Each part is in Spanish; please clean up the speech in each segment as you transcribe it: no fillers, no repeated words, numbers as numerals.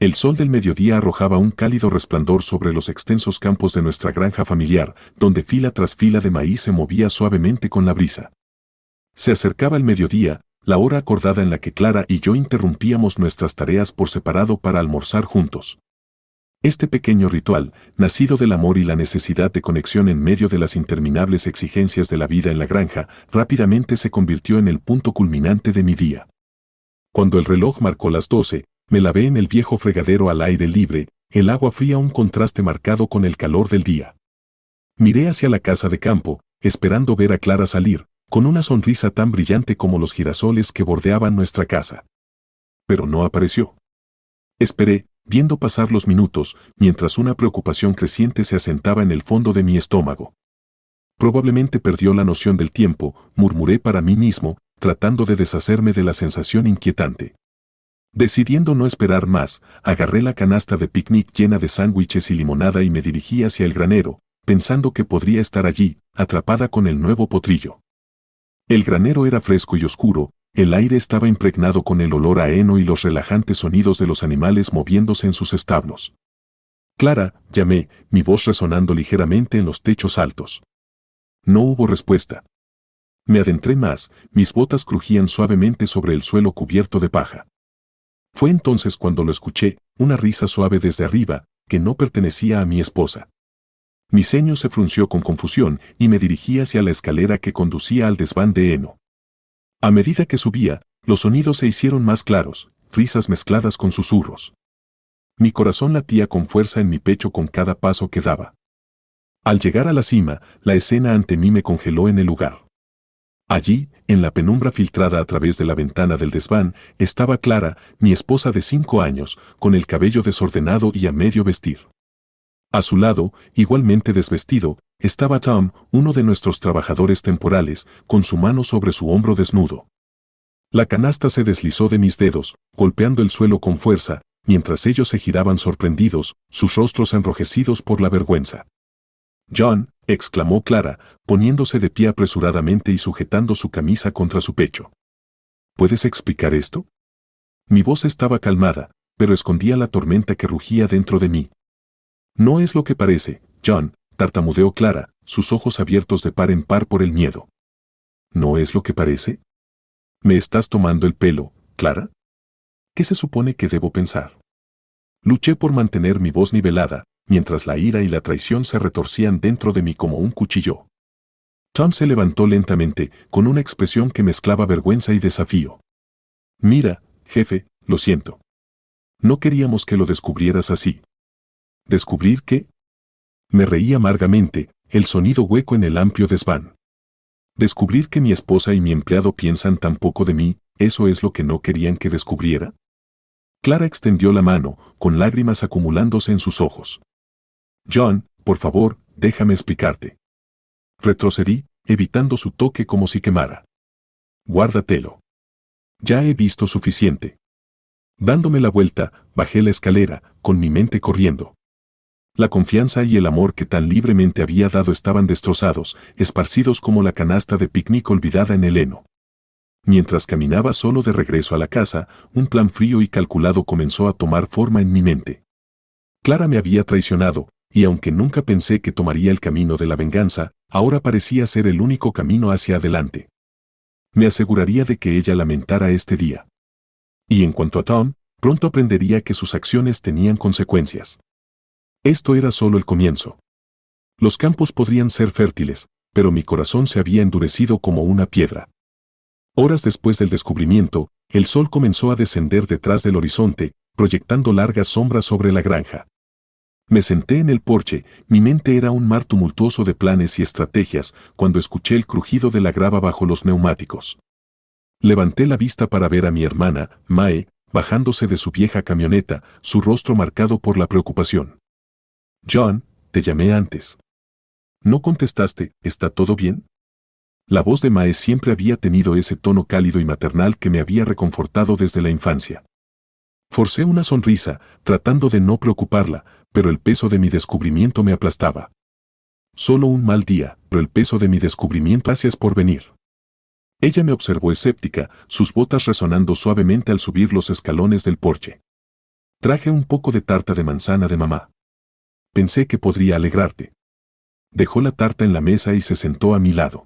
El sol del mediodía arrojaba un cálido resplandor sobre los extensos campos de nuestra granja familiar, donde fila tras fila de maíz se movía suavemente con la brisa. Se acercaba el mediodía, la hora acordada en la que Clara y yo interrumpíamos nuestras tareas por separado para almorzar juntos. Este pequeño ritual, nacido del amor y la necesidad de conexión en medio de las interminables exigencias de la vida en la granja, rápidamente se convirtió en el punto culminante de mi día. Cuando el reloj marcó las 12, me lavé en el viejo fregadero al aire libre, el agua fría un contraste marcado con el calor del día. Miré hacia la casa de campo, esperando ver a Clara salir, con una sonrisa tan brillante como los girasoles que bordeaban nuestra casa. Pero no apareció. Esperé, viendo pasar los minutos, mientras una preocupación creciente se asentaba en el fondo de mi estómago. Probablemente perdió la noción del tiempo, murmuré para mí mismo, tratando de deshacerme de la sensación inquietante. Decidiendo no esperar más, agarré la canasta de picnic llena de sándwiches y limonada y me dirigí hacia el granero, pensando que podría estar allí, atrapada con el nuevo potrillo. El granero era fresco y oscuro, el aire estaba impregnado con el olor a heno y los relajantes sonidos de los animales moviéndose en sus establos. Clara, llamé, mi voz resonando ligeramente en los techos altos. No hubo respuesta. Me adentré más, mis botas crujían suavemente sobre el suelo cubierto de paja. Fue entonces cuando lo escuché, una risa suave desde arriba, que no pertenecía a mi esposa. Mi ceño se frunció con confusión y me dirigí hacia la escalera que conducía al desván de heno. A medida que subía, los sonidos se hicieron más claros, risas mezcladas con susurros. Mi corazón latía con fuerza en mi pecho con cada paso que daba. Al llegar a la cima, la escena ante mí me congeló en el lugar. Allí, en la penumbra filtrada a través de la ventana del desván, estaba Clara, mi esposa de 5 años, con el cabello desordenado y a medio vestir. A su lado, igualmente desvestido, estaba Tom, uno de nuestros trabajadores temporales, con su mano sobre su hombro desnudo. La canasta se deslizó de mis dedos, golpeando el suelo con fuerza, mientras ellos se giraban sorprendidos, sus rostros enrojecidos por la vergüenza. «John», exclamó Clara, poniéndose de pie apresuradamente y sujetando su camisa contra su pecho. «¿Puedes explicar esto?» Mi voz estaba calmada, pero escondía la tormenta que rugía dentro de mí. «No es lo que parece, John», tartamudeó Clara, sus ojos abiertos de par en par por el miedo. «¿No es lo que parece? ¿Me estás tomando el pelo, Clara? ¿Qué se supone que debo pensar?» Luché por mantener mi voz nivelada, mientras la ira y la traición se retorcían dentro de mí como un cuchillo. Tom se levantó lentamente, con una expresión que mezclaba vergüenza y desafío. «Mira, jefe, lo siento. No queríamos que lo descubrieras así». ¿Descubrir qué? Me reí amargamente, el sonido hueco en el amplio desván. ¿Descubrir que mi esposa y mi empleado piensan tan poco de mí, eso es lo que no querían que descubriera? Clara extendió la mano, con lágrimas acumulándose en sus ojos. «John, por favor, déjame explicarte». Retrocedí, evitando su toque como si quemara. «Guárdatelo. Ya he visto suficiente». Dándome la vuelta, bajé la escalera, con mi mente corriendo. La confianza y el amor que tan libremente había dado estaban destrozados, esparcidos como la canasta de picnic olvidada en el heno. Mientras caminaba solo de regreso a la casa, un plan frío y calculado comenzó a tomar forma en mi mente. Clara me había traicionado, y aunque nunca pensé que tomaría el camino de la venganza, ahora parecía ser el único camino hacia adelante. Me aseguraría de que ella lamentara este día. Y en cuanto a Tom, pronto aprendería que sus acciones tenían consecuencias. Esto era solo el comienzo. Los campos podrían ser fértiles, pero mi corazón se había endurecido como una piedra. Horas después del descubrimiento, el sol comenzó a descender detrás del horizonte, proyectando largas sombras sobre la granja. Me senté en el porche, mi mente era un mar tumultuoso de planes y estrategias, cuando escuché el crujido de la grava bajo los neumáticos. Levanté la vista para ver a mi hermana, Mae, bajándose de su vieja camioneta, su rostro marcado por la preocupación. «John, te llamé antes. ¿No contestaste, está todo bien?» La voz de Mae siempre había tenido ese tono cálido y maternal que me había reconfortado desde la infancia. Forcé una sonrisa, tratando de no preocuparla, pero el peso de mi descubrimiento me aplastaba. Solo un mal día, pero el peso de mi descubrimiento. «Gracias por venir». Ella me observó escéptica, sus botas resonando suavemente al subir los escalones del porche. Traje un poco de tarta de manzana de mamá. Pensé que podría alegrarte. Dejó la tarta en la mesa y se sentó a mi lado.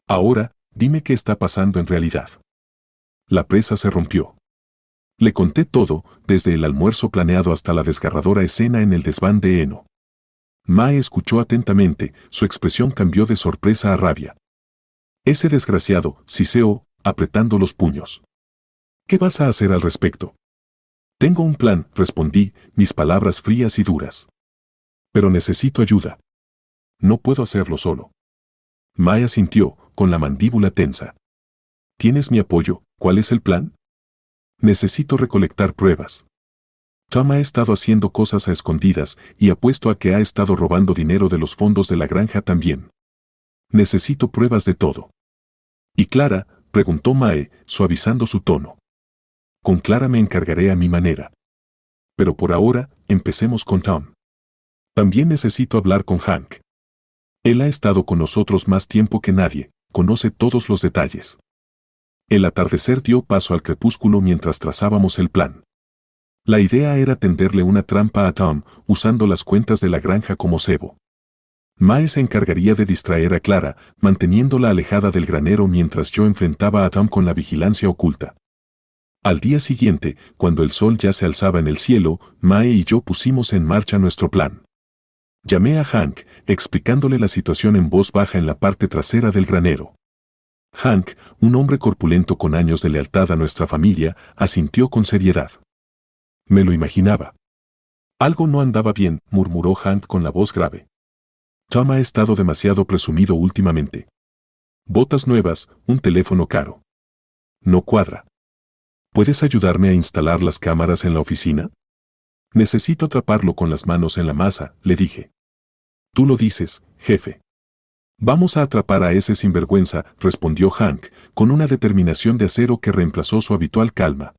Ahora, dime qué está pasando en realidad. La presa se rompió. Le conté todo, desde el almuerzo planeado hasta la desgarradora escena en el desván de heno. Mae escuchó atentamente, su expresión cambió de sorpresa a rabia. Ese desgraciado, siseó, apretando los puños. ¿Qué vas a hacer al respecto? Tengo un plan, respondí, mis palabras frías y duras. Pero necesito ayuda. No puedo hacerlo solo. Mae asintió, con la mandíbula tensa. ¿Tienes mi apoyo? ¿Cuál es el plan? Necesito recolectar pruebas. Tom ha estado haciendo cosas a escondidas y apuesto a que ha estado robando dinero de los fondos de la granja también. Necesito pruebas de todo. ¿Y Clara? Preguntó Mae, suavizando su tono. Con Clara me encargaré a mi manera. Pero por ahora, empecemos con Tom. También necesito hablar con Hank. Él ha estado con nosotros más tiempo que nadie, conoce todos los detalles. El atardecer dio paso al crepúsculo mientras trazábamos el plan. La idea era tenderle una trampa a Tom, usando las cuentas de la granja como cebo. Mae se encargaría de distraer a Clara, manteniéndola alejada del granero mientras yo enfrentaba a Tom con la vigilancia oculta. Al día siguiente, cuando el sol ya se alzaba en el cielo, Mae y yo pusimos en marcha nuestro plan. Llamé a Hank, explicándole la situación en voz baja en la parte trasera del granero. Hank, un hombre corpulento con años de lealtad a nuestra familia, asintió con seriedad. Me lo imaginaba. Algo no andaba bien, murmuró Hank con la voz grave. Tom ha estado demasiado presumido últimamente. Botas nuevas, un teléfono caro. No cuadra. ¿Puedes ayudarme a instalar las cámaras en la oficina? Necesito atraparlo con las manos en la masa, le dije. Tú lo dices, jefe. Vamos a atrapar a ese sinvergüenza, respondió Hank, con una determinación de acero que reemplazó su habitual calma.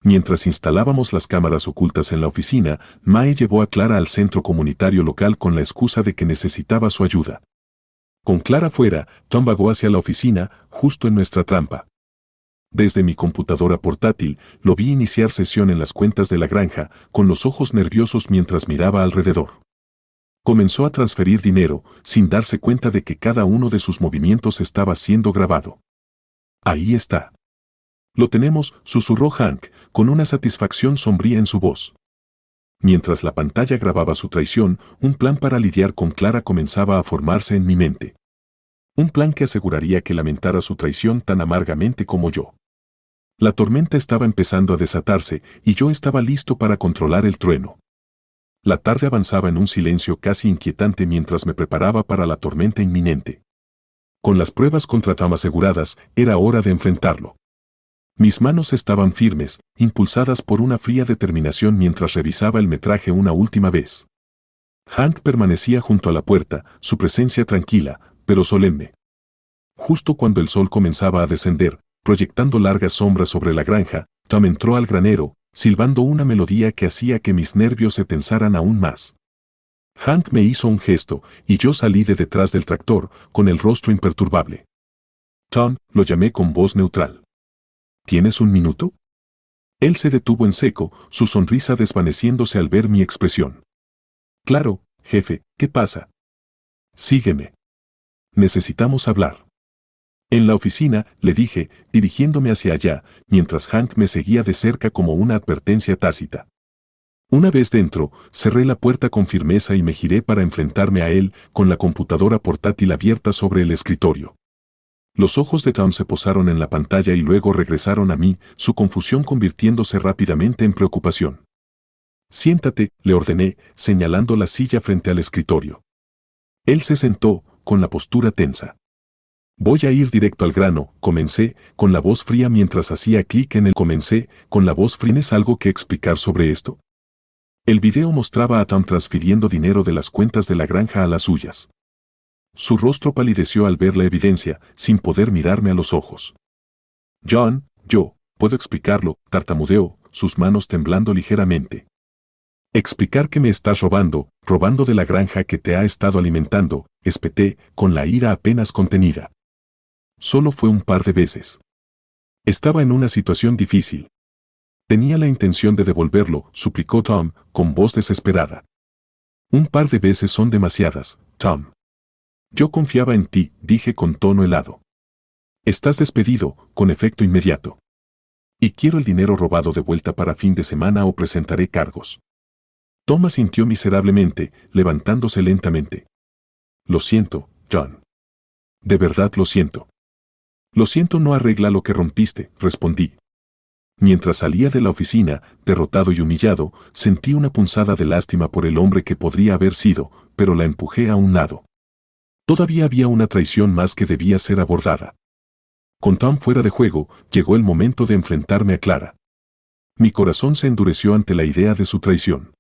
Mientras instalábamos las cámaras ocultas en la oficina, Mae llevó a Clara al centro comunitario local con la excusa de que necesitaba su ayuda. Con Clara fuera, Tom vagó hacia la oficina, justo en nuestra trampa. Desde mi computadora portátil, lo vi iniciar sesión en las cuentas de la granja, con los ojos nerviosos mientras miraba alrededor. Comenzó a transferir dinero, sin darse cuenta de que cada uno de sus movimientos estaba siendo grabado. Ahí está. Lo tenemos, susurró Hank, con una satisfacción sombría en su voz. Mientras la pantalla grababa su traición, un plan para lidiar con Clara comenzaba a formarse en mi mente. Un plan que aseguraría que lamentara su traición tan amargamente como yo. La tormenta estaba empezando a desatarse y yo estaba listo para controlar el trueno. La tarde avanzaba en un silencio casi inquietante mientras me preparaba para la tormenta inminente. Con las pruebas contra Tom aseguradas, era hora de enfrentarlo. Mis manos estaban firmes, impulsadas por una fría determinación mientras revisaba el metraje una última vez. Hank permanecía junto a la puerta, su presencia tranquila, pero solemne. Justo cuando el sol comenzaba a descender, proyectando largas sombras sobre la granja, Tom entró al granero, silbando una melodía que hacía que mis nervios se tensaran aún más. Hank me hizo un gesto, y yo salí de detrás del tractor, con el rostro imperturbable. Tom, lo llamé con voz neutral. ¿Tienes un minuto? Él se detuvo en seco, su sonrisa desvaneciéndose al ver mi expresión. Claro, jefe, ¿qué pasa? Sígueme. Necesitamos hablar. En la oficina, le dije, dirigiéndome hacia allá, mientras Hank me seguía de cerca como una advertencia tácita. Una vez dentro, cerré la puerta con firmeza y me giré para enfrentarme a él, con la computadora portátil abierta sobre el escritorio. Los ojos de Tom se posaron en la pantalla y luego regresaron a mí, su confusión convirtiéndose rápidamente en preocupación. Siéntate, le ordené, señalando la silla frente al escritorio. Él se sentó, con la postura tensa. Voy a ir directo al grano, comencé, con la voz fría mientras hacía clic en el comencé, con la voz fría. ¿Tienes algo que explicar sobre esto? El video mostraba a Tom transfiriendo dinero de las cuentas de la granja a las suyas. Su rostro palideció al ver la evidencia, sin poder mirarme a los ojos. John, yo, puedo explicarlo, tartamudeó, sus manos temblando ligeramente. Explicar que me estás robando de la granja que te ha estado alimentando, espeté, con la ira apenas contenida. Solo fue un par de veces. Estaba en una situación difícil. Tenía la intención de devolverlo, suplicó Tom, con voz desesperada. Un par de veces son demasiadas, Tom. Yo confiaba en ti, dije con tono helado. Estás despedido, con efecto inmediato. Y quiero el dinero robado de vuelta para fin de semana o presentaré cargos. Tom asintió miserablemente, levantándose lentamente. Lo siento, John. De verdad lo siento. Lo siento no arregla lo que rompiste, respondí. Mientras salía de la oficina, derrotado y humillado, sentí una punzada de lástima por el hombre que podría haber sido, pero la empujé a un lado. Todavía había una traición más que debía ser abordada. Con Tom fuera de juego, llegó el momento de enfrentarme a Clara. Mi corazón se endureció ante la idea de su traición.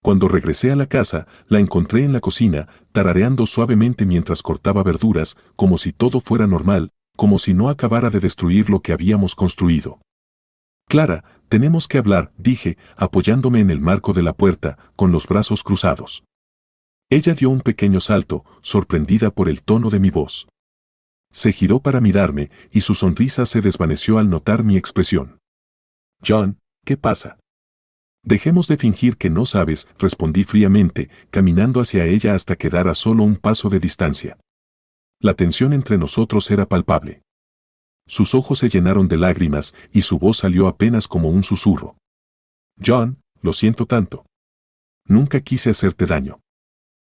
Cuando regresé a la casa, la encontré en la cocina, tarareando suavemente mientras cortaba verduras, como si todo fuera normal, como si no acabara de destruir lo que habíamos construido. Clara, tenemos que hablar, dije, apoyándome en el marco de la puerta, con los brazos cruzados. Ella dio un pequeño salto, sorprendida por el tono de mi voz. Se giró para mirarme, y su sonrisa se desvaneció al notar mi expresión. John, ¿qué pasa? Dejemos de fingir que no sabes, respondí fríamente, caminando hacia ella hasta quedar a solo un paso de distancia. La tensión entre nosotros era palpable. Sus ojos se llenaron de lágrimas y su voz salió apenas como un susurro. John, lo siento tanto. Nunca quise hacerte daño.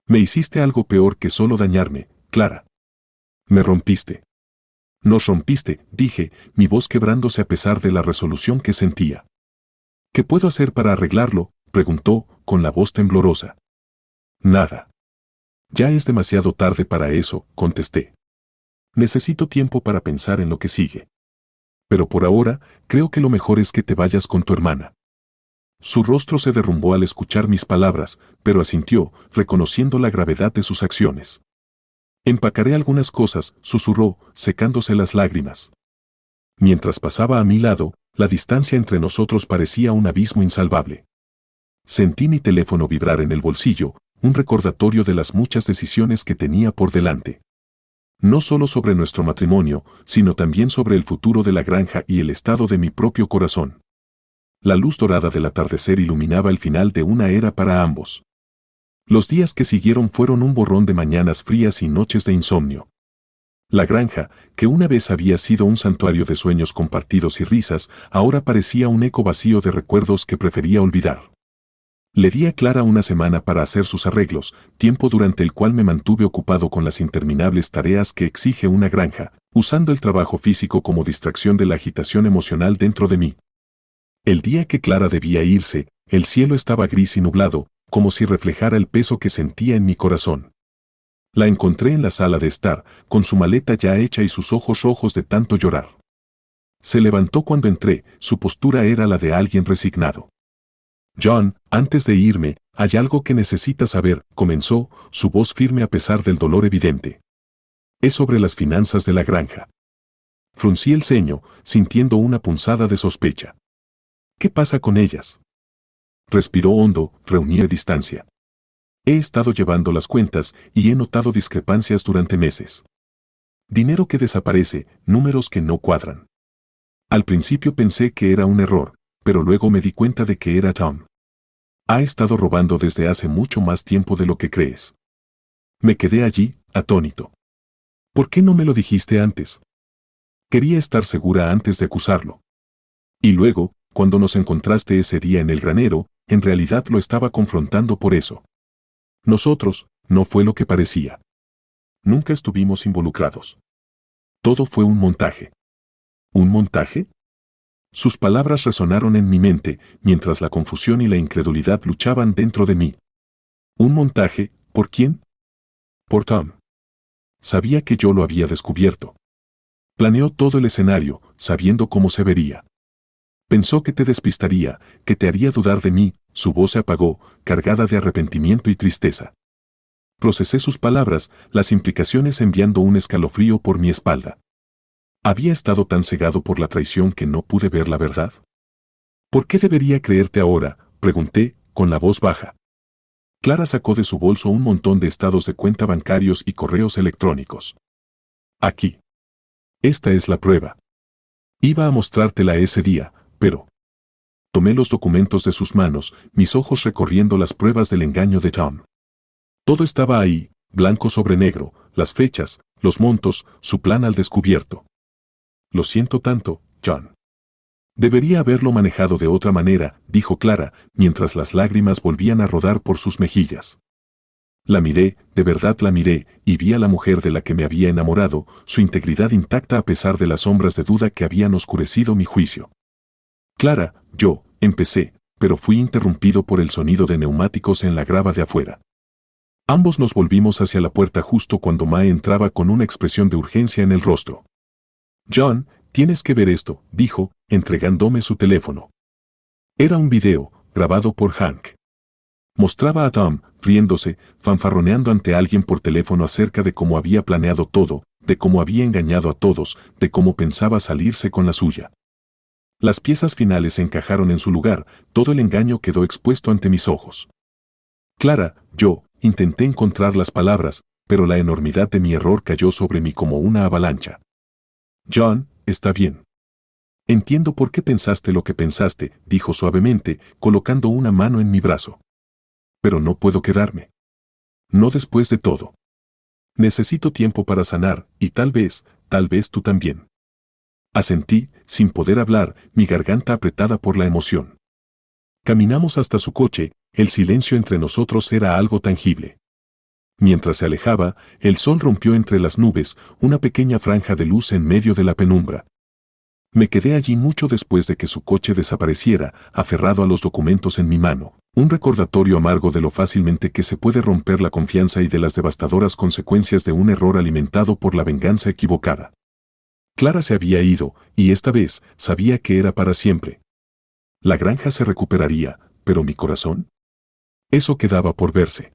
Me hiciste algo peor que solo dañarme, Clara. Me rompiste. Nos rompiste, dije, mi voz quebrándose a pesar de la resolución que sentía. ¿Qué puedo hacer para arreglarlo?, preguntó, con la voz temblorosa. Nada. Ya es demasiado tarde para eso, contesté. Necesito tiempo para pensar en lo que sigue. Pero por ahora, creo que lo mejor es que te vayas con tu hermana. Su rostro se derrumbó al escuchar mis palabras, pero asintió, reconociendo la gravedad de sus acciones. Empacaré algunas cosas, susurró, secándose las lágrimas. Mientras pasaba a mi lado, la distancia entre nosotros parecía un abismo insalvable. Sentí mi teléfono vibrar en el bolsillo, un recordatorio de las muchas decisiones que tenía por delante. No solo sobre nuestro matrimonio, sino también sobre el futuro de la granja y el estado de mi propio corazón. La luz dorada del atardecer iluminaba el final de una era para ambos. Los días que siguieron fueron un borrón de mañanas frías y noches de insomnio. La granja, que una vez había sido un santuario de sueños compartidos y risas, ahora parecía un eco vacío de recuerdos que prefería olvidar. Le di a Clara una semana para hacer sus arreglos, tiempo durante el cual me mantuve ocupado con las interminables tareas que exige una granja, usando el trabajo físico como distracción de la agitación emocional dentro de mí. El día que Clara debía irse, el cielo estaba gris y nublado, como si reflejara el peso que sentía en mi corazón. La encontré en la sala de estar, con su maleta ya hecha y sus ojos rojos de tanto llorar. Se levantó cuando entré, su postura era la de alguien resignado. John, antes de irme, hay algo que necesitas saber, comenzó, su voz firme a pesar del dolor evidente. Es sobre las finanzas de la granja. Fruncí el ceño, sintiendo una punzada de sospecha. ¿Qué pasa con ellas? Respiró hondo, reuní de distancia. He estado llevando las cuentas y he notado discrepancias durante meses. Dinero que desaparece, números que no cuadran. Al principio pensé que era un error, pero luego me di cuenta de que era Tom. Ha estado robando desde hace mucho más tiempo de lo que crees. Me quedé allí, atónito. ¿Por qué no me lo dijiste antes? Quería estar segura antes de acusarlo. Y luego, cuando nos encontraste ese día en el granero, en realidad lo estaba confrontando por eso. Nosotros, no fue lo que parecía. Nunca estuvimos involucrados. Todo fue un montaje. ¿Un montaje? Sus palabras resonaron en mi mente, mientras la confusión y la incredulidad luchaban dentro de mí. ¿Un montaje? ¿Por quién? Por Tom. Sabía que yo lo había descubierto. Planeó todo el escenario, sabiendo cómo se vería. Pensó que te despistaría, que te haría dudar de mí, su voz se apagó, cargada de arrepentimiento y tristeza. Procesé sus palabras, las implicaciones enviando un escalofrío por mi espalda. ¿Había estado tan cegado por la traición que no pude ver la verdad? ¿Por qué debería creerte ahora?, pregunté, con la voz baja. Clara sacó de su bolso un montón de estados de cuenta bancarios y correos electrónicos. Aquí. Esta es la prueba. Iba a mostrártela ese día, pero Tomé los documentos de sus manos, mis ojos recorriendo las pruebas del engaño de Tom. Todo estaba ahí, blanco sobre negro, las fechas, los montos, su plan al descubierto. Lo siento tanto, John. Debería haberlo manejado de otra manera, dijo Clara, mientras las lágrimas volvían a rodar por sus mejillas. La miré, de verdad la miré, y vi a la mujer de la que me había enamorado, su integridad intacta a pesar de las sombras de duda que habían oscurecido mi juicio. Clara, empecé, pero fui interrumpido por el sonido de neumáticos en la grava de afuera. Ambos nos volvimos hacia la puerta justo cuando Mae entraba con una expresión de urgencia en el rostro. John, tienes que ver esto, dijo, entregándome su teléfono. Era un video, grabado por Hank. Mostraba a Tom, riéndose, fanfarroneando ante alguien por teléfono acerca de cómo había planeado todo, de cómo había engañado a todos, de cómo pensaba salirse con la suya. Las piezas finales encajaron en su lugar, todo el engaño quedó expuesto ante mis ojos. Clara, intenté encontrar las palabras, pero la enormidad de mi error cayó sobre mí como una avalancha. John, está bien. Entiendo por qué pensaste lo que pensaste, dijo suavemente, colocando una mano en mi brazo. Pero no puedo quedarme. No después de todo. Necesito tiempo para sanar, y tal vez tú también. Asentí, sin poder hablar, mi garganta apretada por la emoción. Caminamos hasta su coche, el silencio entre nosotros era algo tangible. Mientras se alejaba, el sol rompió entre las nubes, una pequeña franja de luz en medio de la penumbra. Me quedé allí mucho después de que su coche desapareciera, aferrado a los documentos en mi mano, un recordatorio amargo de lo fácilmente que se puede romper la confianza y de las devastadoras consecuencias de un error alimentado por la venganza equivocada. Clara se había ido, y esta vez sabía que era para siempre. La granja se recuperaría, pero mi corazón. Eso quedaba por verse.